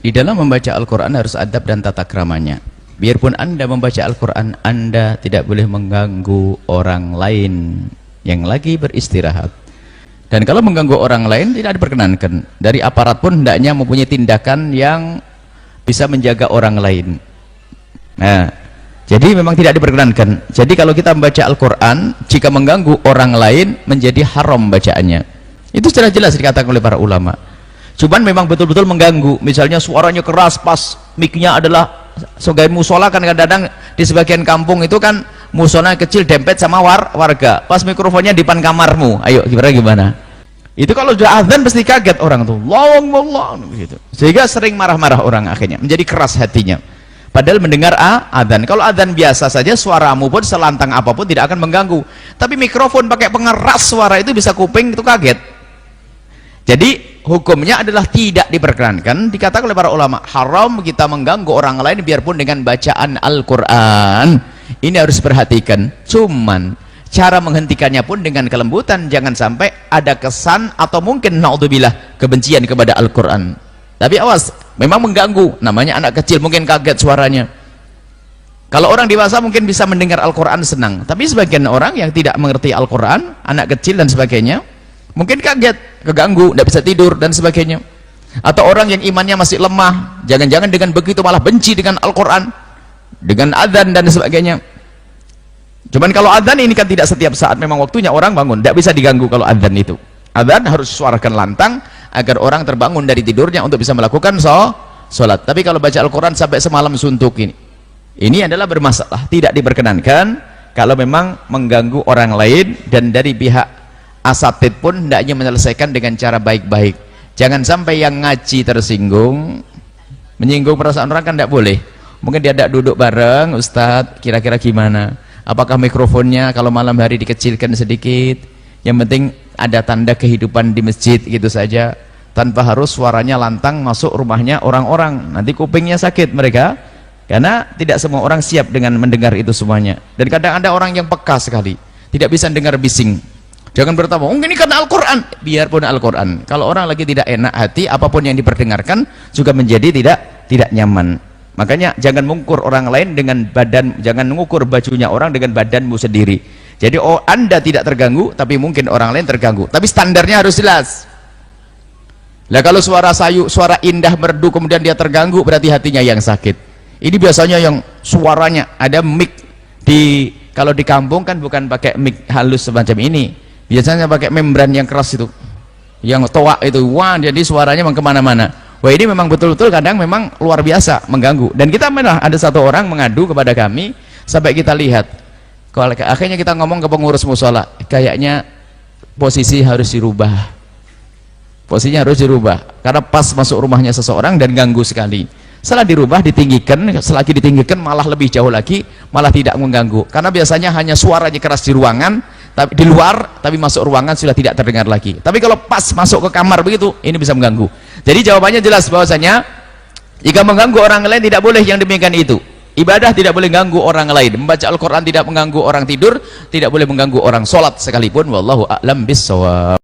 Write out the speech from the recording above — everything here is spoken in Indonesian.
Di dalam membaca Al-Quran harus adab dan tata keramanya. Biarpun Anda membaca Al-Quran, Anda tidak boleh mengganggu orang lain yang lagi beristirahat. Dan kalau mengganggu orang lain tidak diperkenankan. Dari aparat pun hendaknya mempunyai tindakan yang bisa menjaga orang lain. Nah, jadi memang tidak diperkenankan. Jadi kalau kita membaca Al-Quran, jika mengganggu orang lain menjadi haram bacaannya. Itu secara jelas dikatakan oleh para ulama. Cuman memang betul-betul mengganggu. Misalnya suaranya keras pas mic-nya adalah sebagai musola, kan kadang-kadang di sebagian kampung itu kan musola kecil dempet sama warga. Pas mikrofonnya di depan kamarmu, ayo gimana? Itu kalau sudah azan pasti kaget orang tuh. Long gitu. Sehingga sering marah-marah orang akhirnya, menjadi keras hatinya. Padahal mendengar adzan. Kalau adzan biasa saja suaramu pun selantang apapun tidak akan mengganggu. Tapi mikrofon pakai pengeras suara itu bisa kuping itu kaget. Jadi hukumnya adalah tidak diperkenankan. Dikatakan oleh para ulama haram kita mengganggu orang lain biarpun dengan bacaan Al-Quran. Ini harus perhatikan. Cuman cara menghentikannya pun dengan kelembutan, jangan sampai ada kesan atau mungkin naudzubillah kebencian kepada Al-Quran. Tapi awas, memang mengganggu. Namanya anak kecil mungkin kaget suaranya. Kalau orang dewasa mungkin bisa mendengar Al-Quran senang. Tapi sebagian orang yang tidak mengerti Al-Quran, anak kecil dan sebagainya, mungkin kaget, keganggu, tidak bisa tidur dan sebagainya. Atau orang yang imannya masih lemah, jangan-jangan dengan begitu malah benci dengan Al-Quran, dengan adzan dan sebagainya. Cuman kalau adzan ini kan tidak setiap saat, memang waktunya orang bangun, tidak bisa diganggu kalau adzan itu. Adzan harus suarakan lantang agar orang terbangun dari tidurnya untuk bisa melakukan sholat. Tapi kalau baca Al-Quran sampai semalam suntuk ini adalah bermasalah, tidak diperkenankan kalau memang mengganggu orang lain. Dan dari pihak asatid pun hendaknya menyelesaikan dengan cara baik-baik. Jangan sampai yang ngaji tersinggung, menyinggung perasaan orang kan tidak boleh. Mungkin dia tidak duduk bareng, Ustadz kira-kira gimana, apakah mikrofonnya kalau malam hari dikecilkan sedikit, yang penting ada tanda kehidupan di masjid gitu saja, tanpa harus suaranya lantang masuk rumahnya orang-orang, nanti kupingnya sakit mereka, karena tidak semua orang siap dengan mendengar itu semuanya. Dan kadang ada orang yang peka sekali, tidak bisa dengar bising. Jangan bertanya, mungkin ini karena Al-Quran. Biarpun Al-Quran, kalau orang lagi tidak enak hati, apapun yang diperdengarkan juga menjadi tidak nyaman. Makanya jangan mengukur orang lain dengan badan, jangan mengukur bajunya orang dengan badanmu sendiri. Jadi Anda tidak terganggu, tapi mungkin orang lain terganggu. Tapi standarnya harus jelas. Lah kalau suara sayu, suara indah merdu kemudian dia terganggu, berarti hatinya yang sakit. Ini biasanya yang suaranya ada mic kalau di kampung kan bukan pakai mic halus semacam ini. Biasanya pakai membran yang keras itu, yang toa itu. Wah, jadi suaranya memang kemana-mana. Wah, ini memang betul-betul kadang memang luar biasa mengganggu. Dan kita pernah ada satu orang mengadu kepada kami sampai kita lihat. Kalau akhirnya kita ngomong ke pengurus musola, kayaknya posisi harus dirubah. Posisinya harus dirubah karena pas masuk rumahnya seseorang dan ganggu sekali. Setelah dirubah, ditinggikan, selagi ditinggikan malah lebih jauh lagi, malah tidak mengganggu. Karena biasanya hanya suaranya keras di ruangan, tapi di luar, tapi masuk ruangan sudah tidak terdengar lagi. Tapi kalau pas masuk ke kamar begitu, ini bisa mengganggu. Jadi jawabannya jelas bahwasanya jika mengganggu orang lain tidak boleh yang demikian itu. Ibadah tidak boleh ganggu orang lain. Membaca Al-Quran tidak mengganggu orang tidur, tidak boleh mengganggu orang sholat sekalipun. Wallahu a'lam bissawab.